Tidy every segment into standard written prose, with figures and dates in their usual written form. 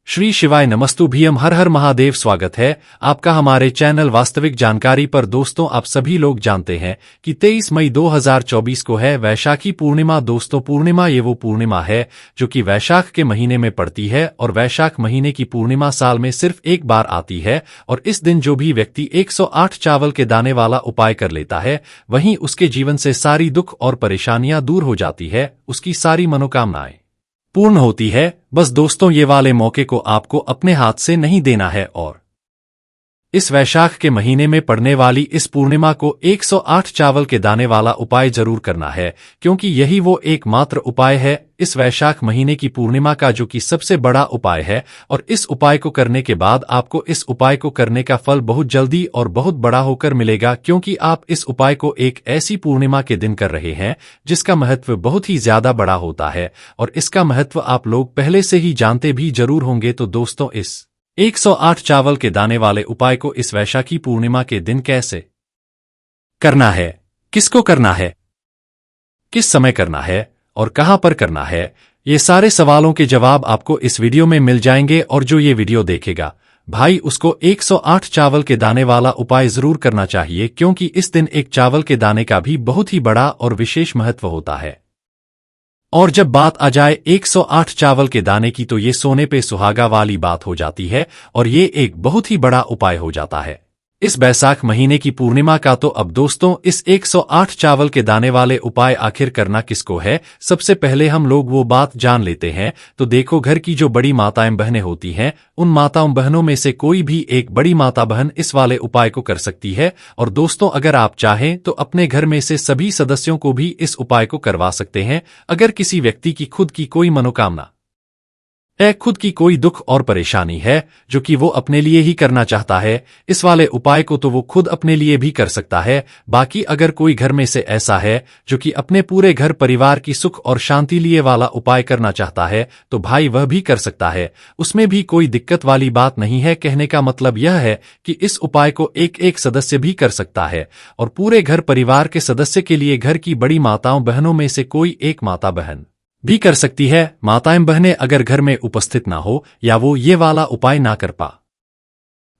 श्री शिवाय नमस्तुभ्यम हर हर महादेव। स्वागत है आपका हमारे चैनल वास्तविक जानकारी पर। दोस्तों, आप सभी लोग जानते हैं कि 23 मई 2024 को है वैशाखी पूर्णिमा। दोस्तों, पूर्णिमा ये वो पूर्णिमा है जो कि वैशाख के महीने में पड़ती है और वैशाख महीने की पूर्णिमा साल में सिर्फ एक बार आती है। और इस दिन जो भी व्यक्ति 108 चावल के दाने वाला उपाय कर लेता है, वहीं उसके जीवन से सारी दुख और परेशानियां दूर हो जाती है, उसकी सारी मनोकामनाएं पूर्ण होती है। बस दोस्तों, ये वाले मौके को आपको अपने हाथ से नहीं देना है और इस वैशाख के महीने में पड़ने वाली इस पूर्णिमा को 108 चावल के दाने वाला उपाय जरूर करना है, क्योंकि यही वो एकमात्र उपाय है इस वैशाख महीने की पूर्णिमा का जो कि सबसे बड़ा उपाय है। और इस उपाय को करने के बाद आपको इस उपाय को करने का फल बहुत जल्दी और बहुत बड़ा होकर मिलेगा, क्योंकि आप इस उपाय को एक ऐसी पूर्णिमा के दिन कर रहे हैं जिसका महत्व बहुत ही ज्यादा बड़ा होता है और इसका महत्व आप लोग पहले से ही जानते भी जरूर होंगे। तो दोस्तों, इस 108 चावल के दाने वाले उपाय को इस वैशाखी पूर्णिमा के दिन कैसे करना है, किसको करना है, किस समय करना है और कहां पर करना है, ये सारे सवालों के जवाब आपको इस वीडियो में मिल जाएंगे। और जो ये वीडियो देखेगा भाई, उसको 108 चावल के दाने वाला उपाय जरूर करना चाहिए, क्योंकि इस दिन एक चावल के दाने का भी बहुत ही बड़ा और विशेष महत्व होता है। और जब बात आ जाए 108 चावल के दाने की, तो ये सोने पे सुहागा वाली बात हो जाती है और ये एक बहुत ही बड़ा उपाय हो जाता है इस बैसाख महीने की पूर्णिमा का। तो अब दोस्तों, इस 108 चावल के दाने वाले उपाय आखिर करना किसको है, सबसे पहले हम लोग वो बात जान लेते हैं। तो देखो, घर की जो बड़ी माताएं बहनें होती हैं, उन माताओं बहनों में से कोई भी एक बड़ी माता बहन इस वाले उपाय को कर सकती है। और दोस्तों, अगर आप चाहें तो अपने घर में से सभी सदस्यों को भी इस उपाय को करवा सकते हैं। अगर किसी व्यक्ति की खुद की कोई मनोकामना खुद की कोई दुख और परेशानी है जो कि वो अपने लिए ही करना चाहता है, इस वाले उपाय को तो वो खुद अपने लिए भी कर सकता है। बाकी अगर कोई घर में से ऐसा है जो कि अपने पूरे घर परिवार की सुख और शांति लिए वाला उपाय करना चाहता है, तो भाई वह भी कर सकता है, उसमें भी कोई दिक्कत वाली बात नहीं है। कहने का मतलब यह है कि इस उपाय को एक एक सदस्य भी कर सकता है और पूरे घर परिवार के सदस्य के लिए घर की बड़ी माताओं बहनों में से कोई एक माता बहन भी कर सकती है। माताएं बहनें अगर घर में उपस्थित ना हो या वो ये वाला उपाय ना कर पा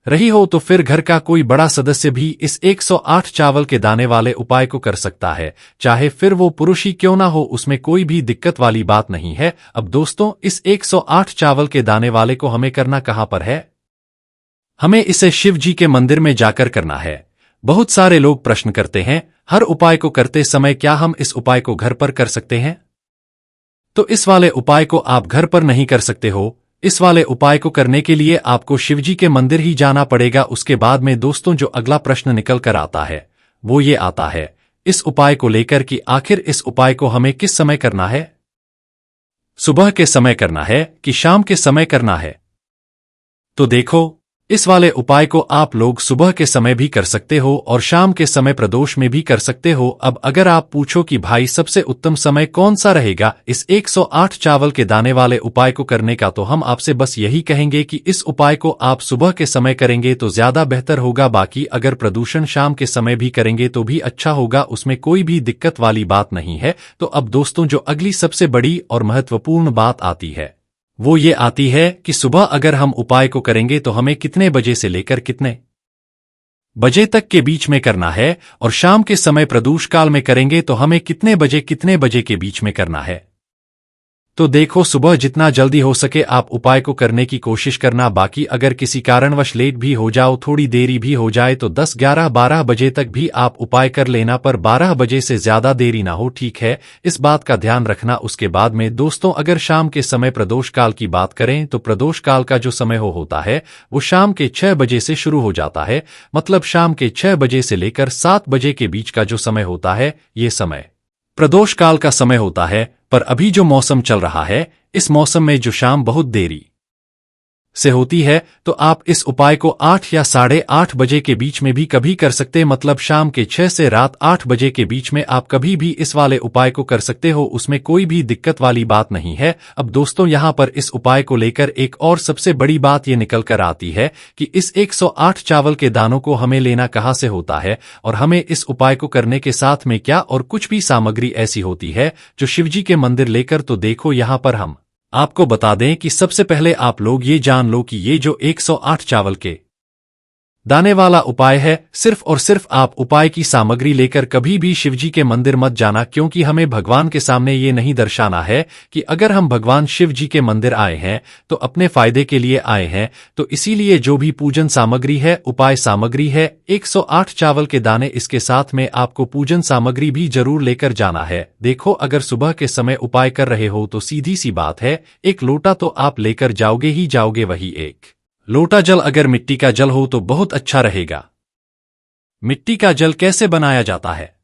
रही हो, तो फिर घर का कोई बड़ा सदस्य भी इस 108 चावल के दाने वाले उपाय को कर सकता है, चाहे फिर वो पुरुष ही क्यों ना हो, उसमें कोई भी दिक्कत वाली बात नहीं है। अब दोस्तों, इस 108 चावल के दाने वाले को हमें करना कहां पर है, हमें इसे शिव जी के मंदिर में जाकर करना है। बहुत सारे लोग प्रश्न करते हैं, हर उपाय को करते समय क्या हम इस उपाय को घर पर कर सकते हैं? तो इस वाले उपाय को आप घर पर नहीं कर सकते हो। इस वाले उपाय को करने के लिए आपको शिवजी के मंदिर ही जाना पड़ेगा। उसके बाद में दोस्तों, जो अगला प्रश्न निकल कर आता है वो ये आता है इस उपाय को लेकर कि आखिर इस उपाय को हमें किस समय करना है, सुबह के समय करना है कि शाम के समय करना है? तो देखो, इस वाले उपाय को आप लोग सुबह के समय भी कर सकते हो और शाम के समय प्रदोष में भी कर सकते हो। अब अगर आप पूछो कि भाई सबसे उत्तम समय कौन सा रहेगा इस 108 चावल के दाने वाले उपाय को करने का, तो हम आपसे बस यही कहेंगे कि इस उपाय को आप सुबह के समय करेंगे तो ज्यादा बेहतर होगा। बाकी अगर प्रदूषण शाम के समय भी करेंगे तो भी अच्छा होगा, उसमें कोई भी दिक्कत वाली बात नहीं है। तो अब दोस्तों, जो अगली सबसे बड़ी और महत्वपूर्ण बात आती है वो ये आती है कि सुबह अगर हम उपाय को करेंगे तो हमें कितने बजे से लेकर कितने बजे तक के बीच में करना है, और शाम के समय प्रदूष काल में करेंगे तो हमें कितने बजे के बीच में करना है। तो देखो, सुबह जितना जल्दी हो सके आप उपाय को करने की कोशिश करना। बाकी अगर किसी कारणवश लेट भी हो जाओ, थोड़ी देरी भी हो जाए, तो 10, 11, 12 बजे तक भी आप उपाय कर लेना, पर 12 बजे से ज्यादा देरी ना हो, ठीक है? इस बात का ध्यान रखना। उसके बाद में दोस्तों, अगर शाम के समय प्रदोष काल की बात करें तो प्रदोष काल का जो समय होता है वो शाम के 6 बजे से शुरू हो जाता है। मतलब शाम के 6 बजे से लेकर 7 बजे के बीच का जो समय होता है, ये समय प्रदोष काल का समय होता है। पर अभी जो मौसम चल रहा है, इस मौसम में जो शाम बहुत देरी से होती है, तो आप इस उपाय को 8 या 8:30 बजे के बीच में भी कभी कर सकते हैं। मतलब शाम के 6 से रात 8 बजे के बीच में आप कभी भी इस वाले उपाय को कर सकते हो, उसमें कोई भी दिक्कत वाली बात नहीं है। अब दोस्तों, यहाँ पर इस उपाय को लेकर एक और सबसे बड़ी बात ये निकल कर आती है कि इस 108 चावल के दानों को हमें लेना कहाँ से होता है और हमें इस उपाय को करने के साथ में क्या और कुछ भी सामग्री ऐसी होती है जो शिवजी के मंदिर लेकर। तो देखो, यहाँ पर हम आपको बता दें कि सबसे पहले आप लोग ये जान लो कि ये जो 108 चावल के दाने वाला उपाय है, सिर्फ और सिर्फ आप उपाय की सामग्री लेकर कभी भी शिवजी के मंदिर मत जाना, क्योंकि हमें भगवान के सामने ये नहीं दर्शाना है कि अगर हम भगवान शिव जी के मंदिर आए हैं तो अपने फायदे के लिए आए हैं। तो इसीलिए जो भी पूजन सामग्री है, उपाय सामग्री है, 108 चावल के दाने, इसके साथ में आपको पूजन सामग्री भी जरूर लेकर जाना है। देखो, अगर सुबह के समय उपाय कर रहे हो तो सीधी सी बात है, एक लोटा तो आप लेकर जाओगे ही जाओगे, वही एक लोटा जल अगर मिट्टी का जल हो तो बहुत अच्छा रहेगा। मिट्टी का जल कैसे बनाया जाता है,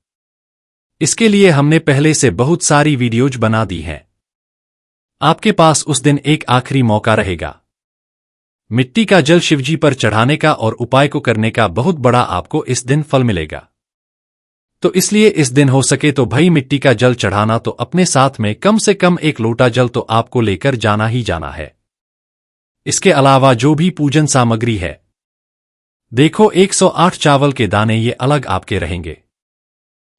इसके लिए हमने पहले से बहुत सारी वीडियोज बना दी हैं। आपके पास उस दिन एक आखिरी मौका रहेगा मिट्टी का जल शिवजी पर चढ़ाने का और उपाय को करने का, बहुत बड़ा आपको इस दिन फल मिलेगा। तो इसलिए इस दिन हो सके तो भाई मिट्टी का जल चढ़ाना तो अपने साथ में कम से कम एक लोटा जल तो आपको लेकर जाना ही जाना है। इसके अलावा जो भी पूजन सामग्री है, देखो 108 चावल के दाने ये अलग आपके रहेंगे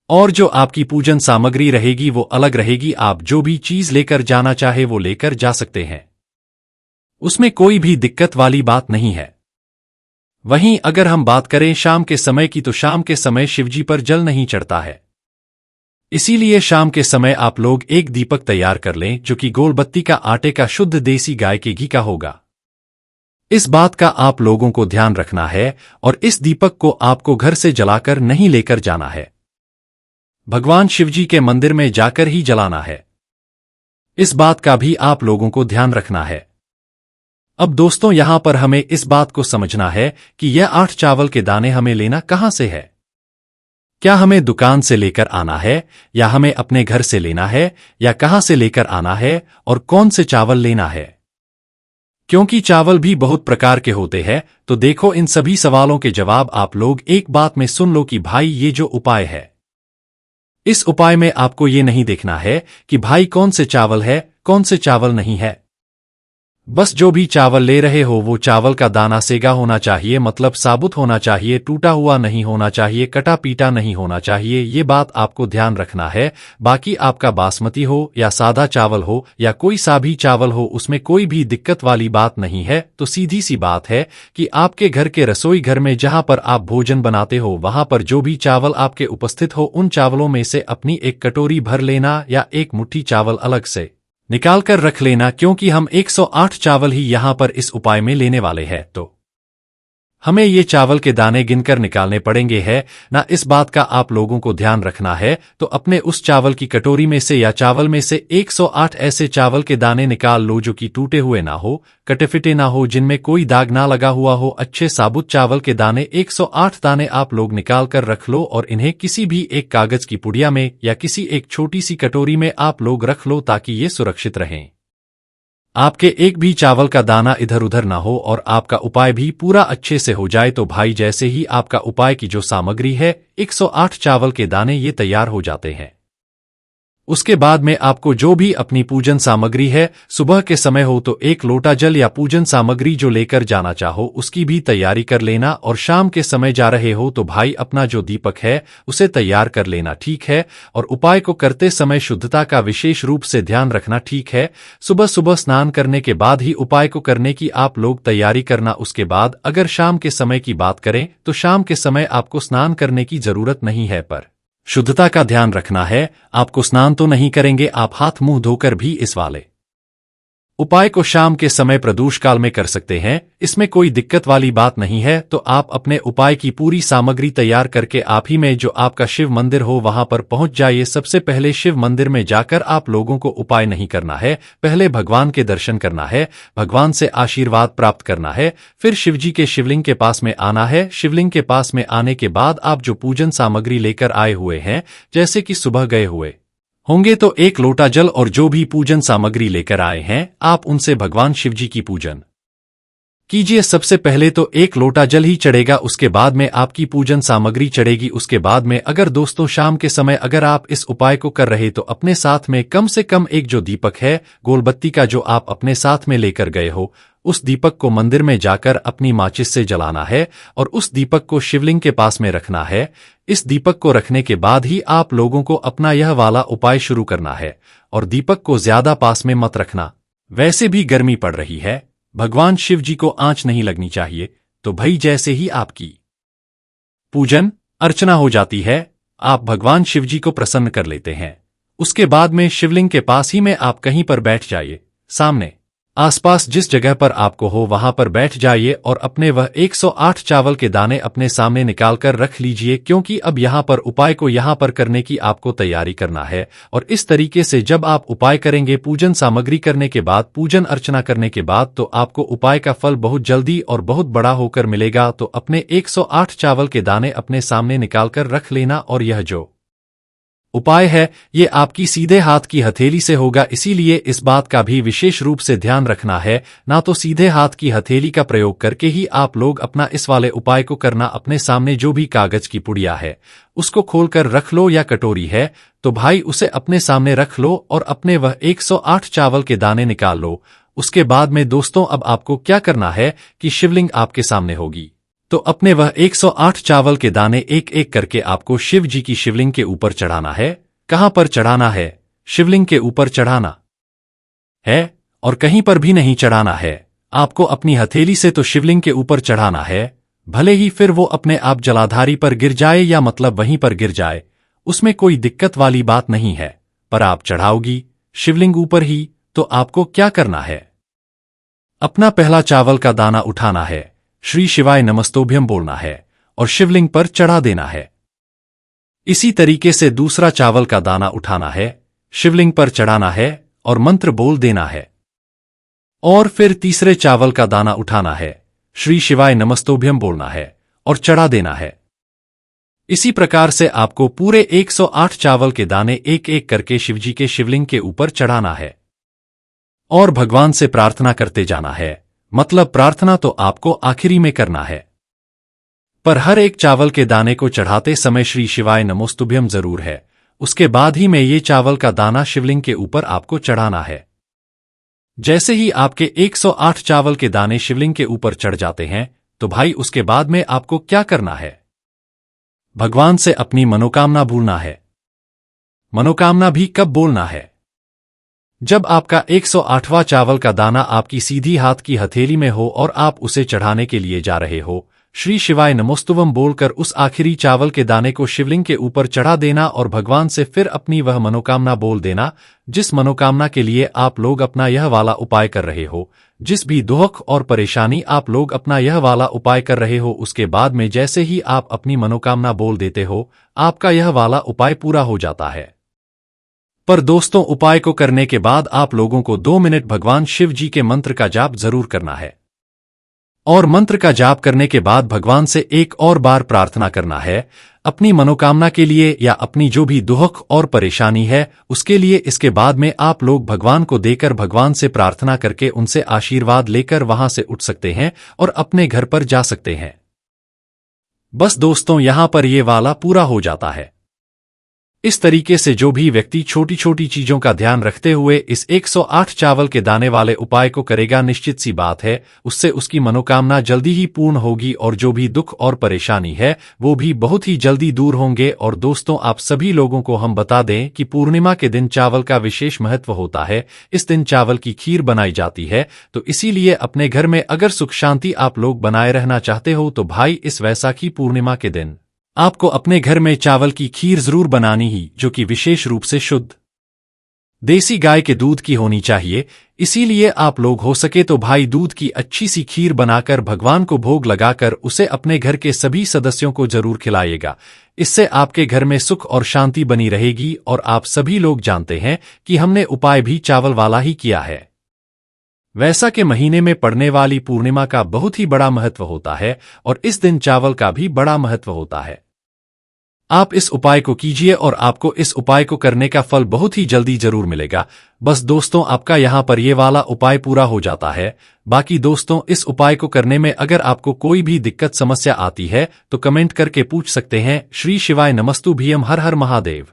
और जो आपकी पूजन सामग्री रहेगी वो अलग रहेगी। आप जो भी चीज लेकर जाना चाहे वो लेकर जा सकते हैं, उसमें कोई भी दिक्कत वाली बात नहीं है। वहीं अगर हम बात करें शाम के समय की, तो शाम के समय शिवजी पर जल नहीं चढ़ता है, इसीलिए शाम के समय आप लोग एक दीपक तैयार कर लें जो कि गोल बत्ती का आटे का शुद्ध देसी गाय के घी का होगा। इस बात का आप लोगों को ध्यान रखना है और इस दीपक को आपको घर से जलाकर नहीं लेकर जाना है, भगवान शिवजी के मंदिर में जाकर ही जलाना है। इस बात का भी आप लोगों को ध्यान रखना है। अब दोस्तों, यहां पर हमें इस बात को समझना है कि यह 8 चावल के दाने हमें लेना कहां से है। क्या हमें दुकान से लेकर आना है, या हमें अपने घर से लेना है, या कहां से लेकर आना है, और कौन से चावल लेना है, क्योंकि चावल भी बहुत प्रकार के होते हैं। तो देखो, इन सभी सवालों के जवाब आप लोग एक बात में सुन लो कि भाई ये जो उपाय है, इस उपाय में आपको ये नहीं देखना है कि भाई कौन से चावल है कौन से चावल नहीं है। बस जो भी चावल ले रहे हो वो चावल का दाना सेगा होना चाहिए, मतलब साबुत होना चाहिए, टूटा हुआ नहीं होना चाहिए, कटा पीटा नहीं होना चाहिए। ये बात आपको ध्यान रखना है। बाकी आपका बासमती हो या सादा चावल हो या कोई सा भी चावल हो, उसमें कोई भी दिक्कत वाली बात नहीं है। तो सीधी सी बात है कि आपके घर के रसोई घर में जहां पर आप भोजन बनाते हो, वहां पर जो भी चावल आपके उपस्थित हो, उन चावलों में से अपनी एक कटोरी भर लेना या एक मुट्ठी चावल अलग से निकाल कर रख लेना, क्योंकि हम 108 चावल ही यहां पर इस उपाय में लेने वाले हैं। तो हमें ये चावल के दाने गिनकर निकालने पड़ेंगे है ना, इस बात का आप लोगों को ध्यान रखना है। तो अपने उस चावल की कटोरी में से या चावल में से 108 ऐसे चावल के दाने निकाल लो जो कि टूटे हुए ना हो, कटे फिटे ना हो, जिनमें कोई दाग ना लगा हुआ हो। अच्छे साबुत चावल के दाने 108 दाने आप लोग निकाल कर रख लो और इन्हें किसी भी एक कागज की पुड़िया में या किसी एक छोटी सी कटोरी में आप लोग रख लो, ताकि ये सुरक्षित रहें, आपके एक भी चावल का दाना इधर उधर ना हो और आपका उपाय भी पूरा अच्छे से हो जाए। तो भाई, जैसे ही आपका उपाय की जो सामग्री है 108 चावल के दाने ये तैयार हो जाते हैं, उसके बाद में आपको जो भी अपनी पूजन सामग्री है, सुबह के समय हो तो एक लोटा जल या पूजन सामग्री जो लेकर जाना चाहो उसकी भी तैयारी कर लेना। और शाम के समय जा रहे हो तो भाई अपना जो दीपक है उसे तैयार कर लेना, ठीक है। और उपाय को करते समय शुद्धता का विशेष रूप से ध्यान रखना, ठीक है। सुबह सुबह स्नान करने के बाद ही उपाय को करने की आप लोग तैयारी करना। उसके बाद अगर शाम के समय की बात करें तो शाम के समय आपको स्नान करने की जरूरत नहीं है, पर शुद्धता का ध्यान रखना है। आपको स्नान तो नहीं करेंगे, आप हाथ मुंह धोकर भी इस वाले उपाय को शाम के समय प्रदोष काल में कर सकते हैं, इसमें कोई दिक्कत वाली बात नहीं है। तो आप अपने उपाय की पूरी सामग्री तैयार करके आप ही में जो आपका शिव मंदिर हो वहां पर पहुंच जाइए। सबसे पहले शिव मंदिर में जाकर आप लोगों को उपाय नहीं करना है, पहले भगवान के दर्शन करना है, भगवान से आशीर्वाद प्राप्त करना है, फिर शिवजी के शिवलिंग के पास में आना है। शिवलिंग के पास में आने के बाद आप जो पूजन सामग्री लेकर आए हुए हैं, जैसे कि सुबह गए हुए होंगे तो एक लोटा जल और जो भी पूजन सामग्री लेकर आए हैं आप उनसे भगवान शिवजी की पूजन कीजिए। सबसे पहले तो एक लोटा जल ही चढ़ेगा, उसके बाद में आपकी पूजन सामग्री चढ़ेगी। उसके बाद में अगर दोस्तों शाम के समय अगर आप इस उपाय को कर रहे तो अपने साथ में कम से कम एक जो दीपक है गोलबत्ती का जो आप अपने साथ में लेकर गए हो, उस दीपक को मंदिर में जाकर अपनी माचिस से जलाना है और उस दीपक को शिवलिंग के पास में रखना है। इस दीपक को रखने के बाद ही आप लोगों को अपना यह वाला उपाय शुरू करना है और दीपक को ज्यादा पास में मत रखना, वैसे भी गर्मी पड़ रही है, भगवान शिव जी को आंच नहीं लगनी चाहिए, तो भाई जैसे ही आपकी पूजन अर्चना हो जाती है, आप भगवान शिव जी को प्रसन्न कर लेते हैं। उसके बाद में शिवलिंग के पास ही में आप कहीं पर बैठ जाइए, सामने आसपास जिस जगह पर आपको हो वहां पर बैठ जाइए और अपने वह 108 चावल के दाने अपने सामने निकालकर रख लीजिए, क्योंकि अब यहां पर उपाय को यहां पर करने की आपको तैयारी करना है। और इस तरीके से जब आप उपाय करेंगे, पूजन सामग्री करने के बाद, पूजन अर्चना करने के बाद, तो आपको उपाय का फल बहुत जल्दी और बहुत बड़ा होकर मिलेगा। तो अपने 108 चावल के दाने अपने सामने निकालकर रख लेना, और यह जो उपाय है ये आपकी सीधे हाथ की हथेली से होगा, इसीलिए इस बात का भी विशेष रूप से ध्यान रखना है, ना तो सीधे हाथ की हथेली का प्रयोग करके ही आप लोग अपना इस वाले उपाय को करना। अपने सामने जो भी कागज की पुड़िया है उसको खोलकर रख लो, या कटोरी है तो भाई उसे अपने सामने रख लो और अपने वह 108 चावल के दाने निकाल लो। उसके बाद में दोस्तों अब आपको क्या करना है कि शिवलिंग आपके सामने होगी, तो अपने वह 108 चावल के दाने एक एक करके आपको शिव जी की शिवलिंग के ऊपर चढ़ाना है। कहां पर चढ़ाना है? शिवलिंग के ऊपर चढ़ाना है और कहीं पर भी नहीं चढ़ाना है। आपको अपनी हथेली से तो शिवलिंग के ऊपर चढ़ाना है, भले ही फिर वो अपने आप जलाधारी पर गिर जाए, या मतलब वहीं पर गिर जाए, उसमें कोई दिक्कत वाली बात नहीं है, पर आप चढ़ाओगी शिवलिंग ऊपर ही। तो आपको क्या करना है? अपना पहला चावल का दाना उठाना है, श्री शिवाय नमस्तोभ्यम बोलना है और शिवलिंग पर चढ़ा देना है। इसी तरीके से दूसरा चावल का दाना उठाना है, शिवलिंग पर चढ़ाना है और मंत्र बोल देना है। और फिर तीसरे चावल का दाना उठाना है, श्री शिवाय नमस्तोभ्यम बोलना है और चढ़ा देना है। इसी प्रकार से आपको पूरे 108 चावल के दाने एक एक करके शिवजी के शिवलिंग के ऊपर चढ़ाना है और भगवान से प्रार्थना करते जाना है। मतलब प्रार्थना तो आपको आखिरी में करना है, पर हर एक चावल के दाने को चढ़ाते समय श्री शिवाय नमोस्तुभ्यम जरूर है। उसके बाद ही में ये चावल का दाना शिवलिंग के ऊपर आपको चढ़ाना है। जैसे ही आपके 108 चावल के दाने शिवलिंग के ऊपर चढ़ जाते हैं, तो भाई उसके बाद में आपको क्या करना है? भगवान से अपनी मनोकामना भूलना है। मनोकामना भी कब बोलना है? जब आपका 108वां चावल का दाना आपकी सीधी हाथ की हथेली में हो और आप उसे चढ़ाने के लिए जा रहे हो, श्री शिवाय नमोस्तुभम बोलकर उस आखिरी चावल के दाने को शिवलिंग के ऊपर चढ़ा देना और भगवान से फिर अपनी वह मनोकामना बोल देना, जिस मनोकामना के लिए आप लोग अपना यह वाला उपाय कर रहे हो, जिस भी दुख और परेशानी आप लोग अपना यह वाला उपाय कर रहे हो। उसके बाद में जैसे ही आप अपनी मनोकामना बोल देते हो, आपका यह वाला उपाय पूरा हो जाता है। पर दोस्तों, उपाय को करने के बाद आप लोगों को 2 मिनट भगवान शिव जी के मंत्र का जाप जरूर करना है, और मंत्र का जाप करने के बाद भगवान से एक और बार प्रार्थना करना है अपनी मनोकामना के लिए, या अपनी जो भी दुख और परेशानी है उसके लिए। इसके बाद में आप लोग भगवान को देकर, भगवान से प्रार्थना करके, उनसे आशीर्वाद लेकर वहां से उठ सकते हैं और अपने घर पर जा सकते हैं। बस दोस्तों, यहां पर ये वाला पूरा हो जाता है। इस तरीके से जो भी व्यक्ति छोटी छोटी चीजों का ध्यान रखते हुए इस 108 चावल के दाने वाले उपाय को करेगा, निश्चित सी बात है उससे उसकी मनोकामना जल्दी ही पूर्ण होगी, और जो भी दुख और परेशानी है वो भी बहुत ही जल्दी दूर होंगे। और दोस्तों, आप सभी लोगों को हम बता दें कि पूर्णिमा के दिन चावल का विशेष महत्व होता है। इस दिन चावल की खीर बनाई जाती है, तो इसीलिए अपने घर में अगर सुख शांति आप लोग बनाए रहना चाहते हो, तो भाई इस वैसाखी पूर्णिमा के दिन आपको अपने घर में चावल की खीर जरूर बनानी ही, जो कि विशेष रूप से शुद्ध देसी गाय के दूध की होनी चाहिए। इसीलिए आप लोग हो सके तो भाई दूध की अच्छी सी खीर बनाकर भगवान को भोग लगाकर उसे अपने घर के सभी सदस्यों को जरूर खिलाइएगा। इससे आपके घर में सुख और शांति बनी रहेगी। और आप सभी लोग जानते हैं कि हमने उपाय भी चावल वाला ही किया है। वैसा के महीने में पड़ने वाली पूर्णिमा का बहुत ही बड़ा महत्व होता है, और इस दिन चावल का भी बड़ा महत्व होता है। आप इस उपाय को कीजिए और आपको इस उपाय को करने का फल बहुत ही जल्दी जरूर मिलेगा। बस दोस्तों, आपका यहां पर ये वाला उपाय पूरा हो जाता है। बाकी दोस्तों, इस उपाय को करने में अगर आपको कोई भी दिक्कत समस्या आती है तो कमेंट करके पूछ सकते हैं। श्री शिवाय नमस्तुभ्यम। हर हर महादेव।